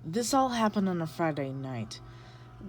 This all happened on a Friday night.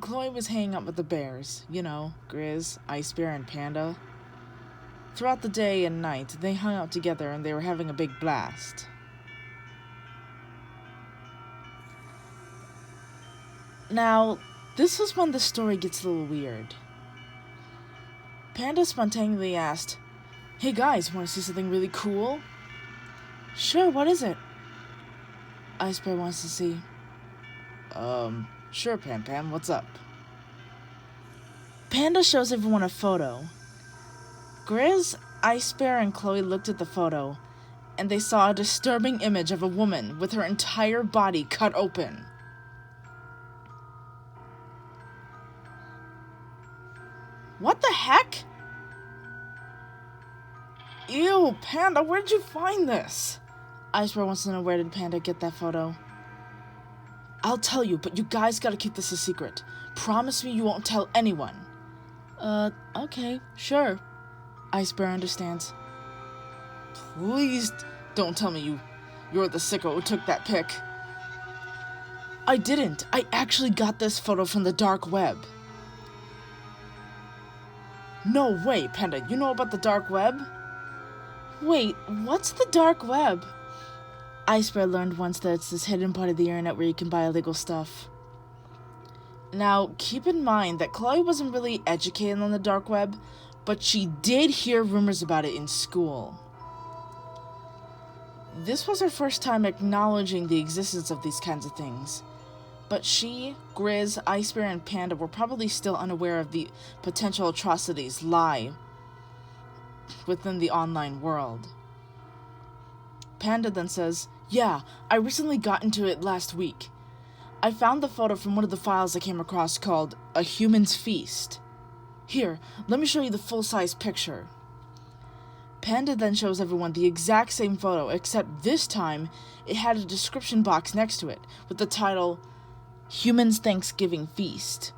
Chloe was hanging out with the bears, Grizz, Ice Bear, and Panda. Throughout the day and night, they hung out together and they were having a big blast. Now, this is when the story gets a little weird. Panda spontaneously asked, "Hey guys, want to see something really cool?" "Sure, what is it?" Ice Bear wants to see. Sure, Pam Pam, what's up?" Panda shows everyone a photo. Grizz, Ice Bear, and Chloe looked at the photo, and they saw a disturbing image of a woman with her entire body cut open. "What the heck?" "Ew, Panda, where'd you find this?" Ice Bear wants to know, where did Panda get that photo? "I'll tell you, but you guys gotta keep this a secret. Promise me you won't tell anyone." Okay, sure." Ice Bear understands. "Please don't tell me you're the sicko who took that pic." "I didn't. I actually got this photo from the dark web." "No way, Panda, you know about the dark web?" "Wait, what's the dark web?" Ice Bear learned once that it's this hidden part of the internet where you can buy illegal stuff. Now, keep in mind that Chloe wasn't really educated on the dark web, but she did hear rumors about it in school. This was her first time acknowledging the existence of these kinds of things, but she, Grizz, Ice Bear, and Panda were probably still unaware of the potential atrocities lie within the online world. Panda then says, "Yeah, I recently got into it last week. I found the photo from one of the files I came across called A Human's Feast. Here, let me show you the full-size picture." Panda then shows everyone the exact same photo, except this time it had a description box next to it with the title, "Humans Thanksgiving Feast."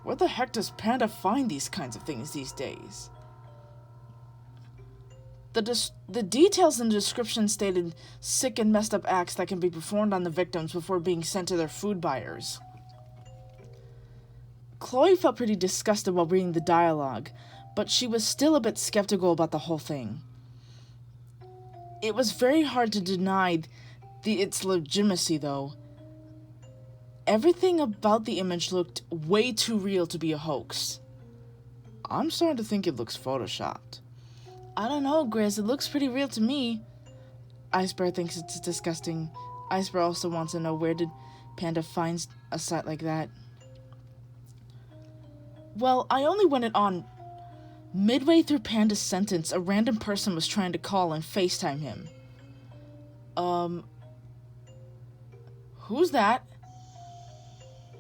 Where the heck does Panda find these kinds of things these days? The details in the description stated sick and messed up acts that can be performed on the victims before being sent to their food buyers. Chloe felt pretty disgusted while reading the dialogue, but she was still a bit skeptical about the whole thing. It was very hard to deny its legitimacy, though. Everything about the image looked way too real to be a hoax. I'm starting to think it looks photoshopped. "I don't know, Grizz, it looks pretty real to me." Ice Bear thinks it's disgusting. Ice Bear also wants to know, where did Panda find a site like that? "Well, I only went it on." Midway through Panda's sentence, a random person was trying to call and FaceTime him. Who's that?"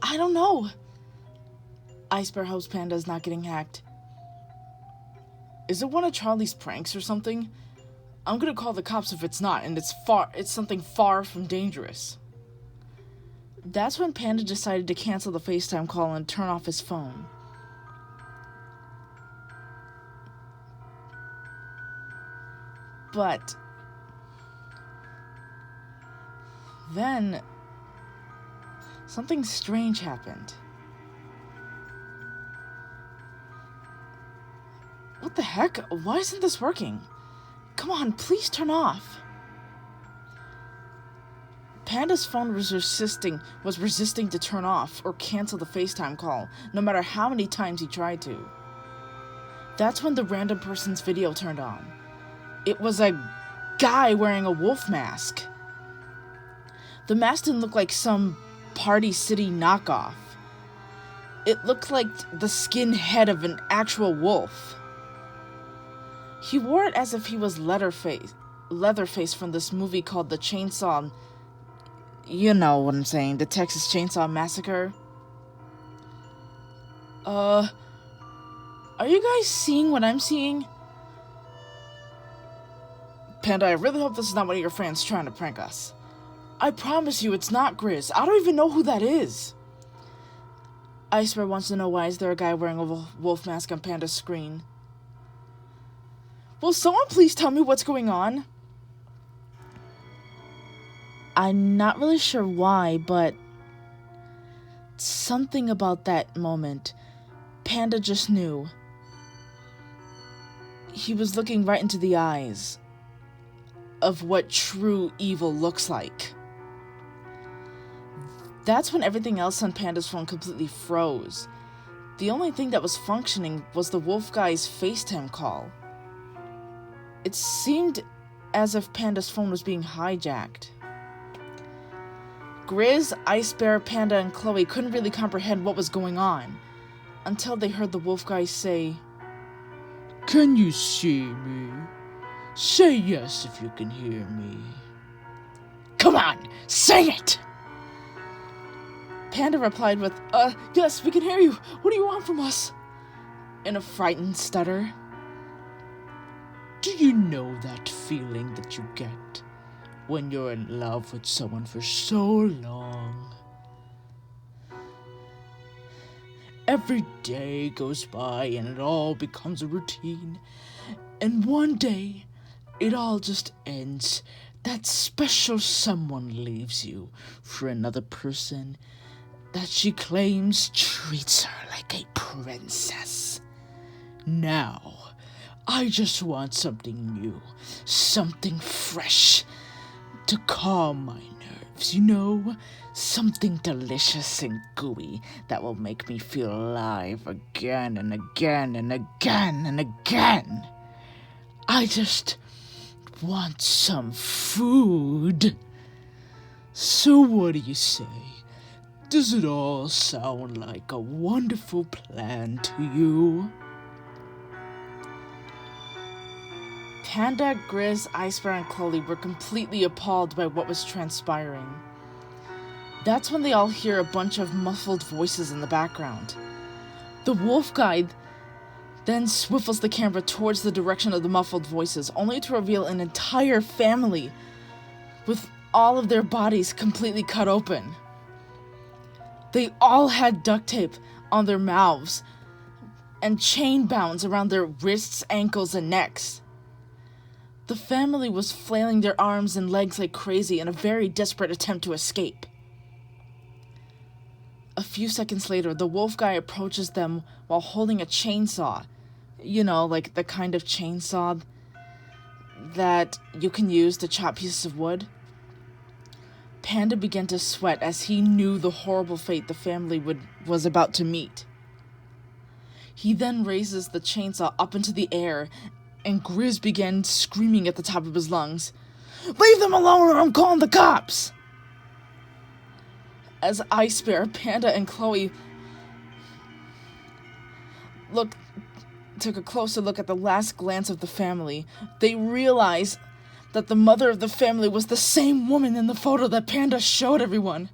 "I don't know." Ice Bear hopes Panda is not getting hacked. "Is it one of Charlie's pranks or something? I'm gonna call the cops if it's not, and it's something far from dangerous." That's when Panda decided to cancel the FaceTime call and turn off his phone. But then something strange happened. What the heck? Why isn't this working? Come on, please turn off. Panda's phone was resisting to turn off or cancel the FaceTime call, no matter how many times he tried to. That's when the random person's video turned on. It was a guy wearing a wolf mask. The mask didn't look like some Party City knockoff. It looked like the skin head of an actual wolf. He wore it as if he was Leatherface from this movie called The Chainsaw... You know what I'm saying, the Texas Chainsaw Massacre. Are you guys seeing what I'm seeing? Panda, I really hope this is not one of your friends trying to prank us. I promise you it's not, Grizz. I don't even know who that is. Ice Bear wants to know, why is there a guy wearing a wolf mask on Panda's screen? Will someone please tell me what's going on? I'm not really sure why, but something about that moment, Panda just knew. He was looking right into the eyes of what true evil looks like. That's when everything else on Panda's phone completely froze. The only thing that was functioning was the wolf guy's FaceTime call. It seemed as if Panda's phone was being hijacked. Grizz, Ice Bear, Panda, and Chloe couldn't really comprehend what was going on until they heard the wolf guy say, "Can you see me? Say yes if you can hear me." "Come on, say it!" Panda replied with, yes, we can hear you. What do you want from us?" in a frightened stutter. Do you know that feeling that you get when you're in love with someone for so long? Every day goes by and it all becomes a routine. And one day, it all just ends. That special someone leaves you for another person that she claims treats her like a princess. Now, I just want something new, something fresh to calm my nerves, you know? Something delicious and gooey that will make me feel alive again and again and again and again. I just want some food. So what do you say? Does it all sound like a wonderful plan to you? Panda, Grizz, Ice Bear, and Chloe were completely appalled by what was transpiring. That's when they all hear a bunch of muffled voices in the background. The wolf guy then swivels the camera towards the direction of the muffled voices, only to reveal an entire family with all of their bodies completely cut open. They all had duct tape on their mouths and chain bounds around their wrists, ankles, and necks. The family was flailing their arms and legs like crazy in a very desperate attempt to escape. A few seconds later, the wolf guy approaches them while holding a chainsaw. You know, like the kind of chainsaw that you can use to chop pieces of wood. Panda began to sweat as he knew the horrible fate the family was about to meet. He then raises the chainsaw up into the air, and Grizz began screaming at the top of his lungs, "Leave them alone or I'm calling the cops!" As Ice Bear, Panda, and Chloe took a closer look at the last glance of the family, they realized that the mother of the family was the same woman in the photo that Panda showed everyone.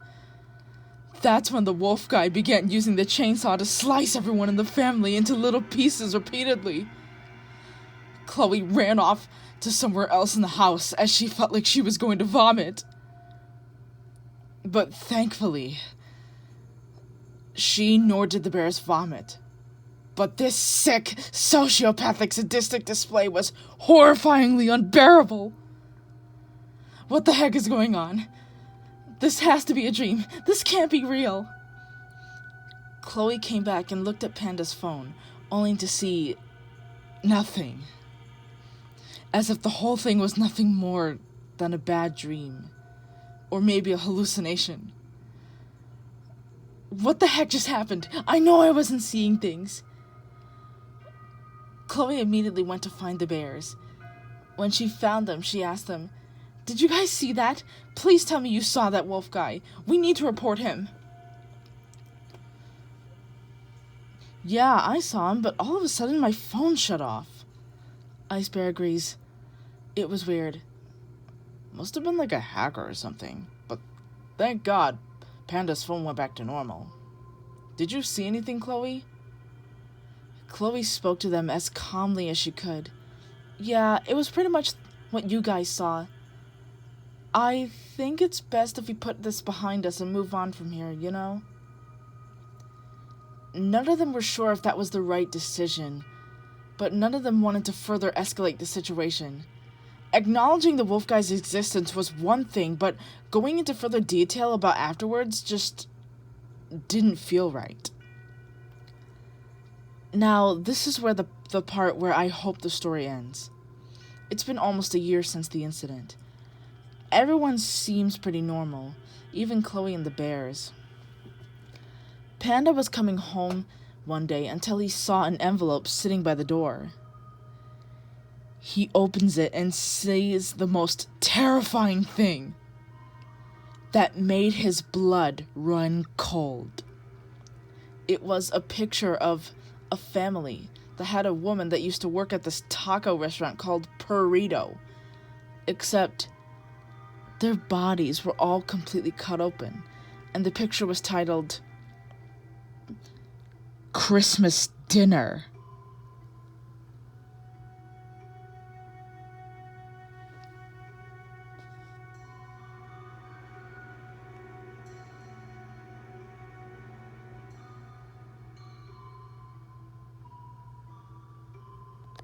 That's when the wolf guy began using the chainsaw to slice everyone in the family into little pieces repeatedly. Chloe ran off to somewhere else in the house as she felt like she was going to vomit. But thankfully, she nor did the bears vomit. But this sick, sociopathic, sadistic display was horrifyingly unbearable. What the heck is going on? This has to be a dream. This can't be real. Chloe came back and looked at Panda's phone, only to see nothing. As if the whole thing was nothing more than a bad dream. Or maybe a hallucination. What the heck just happened? I know I wasn't seeing things. Chloe immediately went to find the bears. When she found them, she asked them, "Did you guys see that? Please tell me you saw that wolf guy. We need to report him." "Yeah, I saw him, but all of a sudden my phone shut off." Ice Bear agrees. "It was weird. Must have been like a hacker or something. But thank God, Panda's phone went back to normal." "Did you see anything, Chloe?" Chloe spoke to them as calmly as she could. "Yeah, it was pretty much what you guys saw. I think it's best if we put this behind us and move on from here, you know?" None of them were sure if that was the right decision, but none of them wanted to further escalate the situation. Acknowledging the wolf guy's existence was one thing, but going into further detail about afterwards just didn't feel right. Now, this is where the part where I hope the story ends. It's been almost a year since the incident. Everyone seems pretty normal, even Chloe and the bears. Panda was coming home one day until he saw an envelope sitting by the door. He opens it and sees the most terrifying thing that made his blood run cold. It was a picture of a family that had a woman that used to work at this taco restaurant called Burrito, except their bodies were all completely cut open, and the picture was titled Christmas Dinner.